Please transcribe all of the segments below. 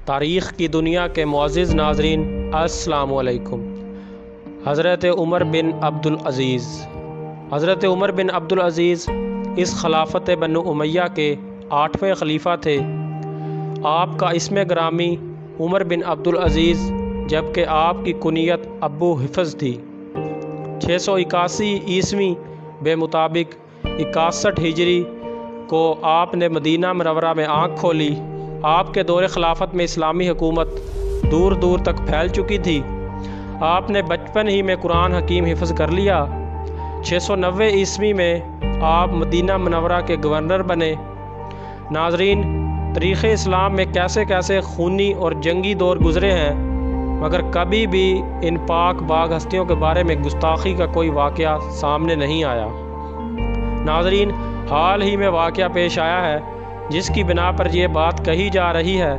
تاریخ کی دنیا کے معزز ناظرین السلام علیکم۔ حضرت عمر بن عبدالعزیز حضرت عمر بن عبدالعزیز اس خلافت بنو امیہ کے 8ویں خلیفہ تھے۔ آپ کا اسم گرامی عمر بن عبدالعزیز جبکہ آپ کی کنیت ابو حفظ تھی۔ 681 عیسوی بے مطابق 61 ہجری کو آپ نے مدینہ منورہ میں آنکھ کھولی۔ آپ کے دور خلافت میں اسلامی حکومت دور دور تک پھیل چکی تھی۔ آپ نے بچپن ہی میں قرآن حکیم حفظ کر لیا۔ 690 عیسوی میں آپ مدینہ منورہ کے گورنر بنے۔ ناظرین، تاریخ اسلام میں کیسے کیسے خونی اور جنگی دور گزرے ہیں، مگر کبھی بھی ان پاک باغ ہستیوں کے بارے میں گستاخی کا کوئی واقعہ سامنے نہیں آیا۔ ناظرین، حال ہی میں واقعہ پیش آیا ہے جس کی بنا پر یہ بات کہی جا رہی ہے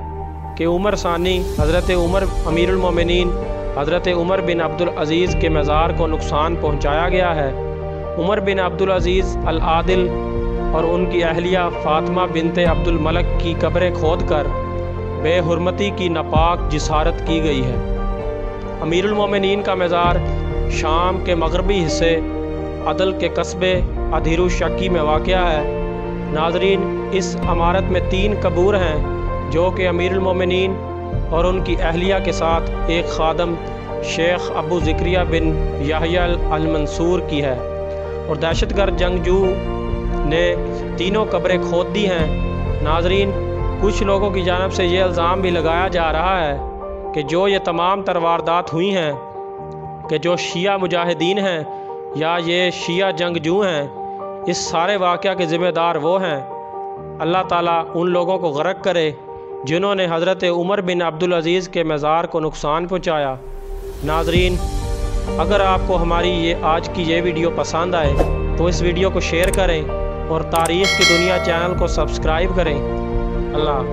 کہ عمر ثانی حضرت عمر امیر المومنین حضرت عمر بن عبدالعزیز کے مزار کو نقصان پہنچایا گیا ہے۔ عمر بن عبدالعزیز العادل اور ان کی اہلیہ فاطمہ بنت عبد الملک کی قبریں کھود کر بے حرمتی کی ناپاک جسارت کی گئی ہے۔ امیر المومنین کا مزار شام کے مغربی حصے عدل کے قصبے ادھیر الشکی میں واقع ہے۔ ناظرین، اس عمارت میں 3 قبور ہیں جو کہ امیر المومنین اور ان کی اہلیہ کے ساتھ ایک خادم شیخ ابو زکریا بن یحییٰ المنصور کی ہے، اور دہشت گرد جنگجو نے تینوں قبریں کھود دی ہیں۔ ناظرین، کچھ لوگوں کی جانب سے یہ الزام بھی لگایا جا رہا ہے کہ جو یہ تمام تر واردات ہوئی ہیں کہ جو شیعہ مجاہدین ہیں یا یہ شیعہ جنگجو ہیں، اس سارے واقعہ کے ذمہ دار وہ ہیں۔ اللہ تعالیٰ ان لوگوں کو غرق کرے جنہوں نے حضرت عمر بن عبدالعزیز کے مزار کو نقصان پہنچایا۔ ناظرین، اگر آپ کو ہماری آج کی یہ ویڈیو پسند آئے تو اس ویڈیو کو شیئر کریں اور تاریخ کی دنیا چینل کو سبسکرائب کریں۔ اللہ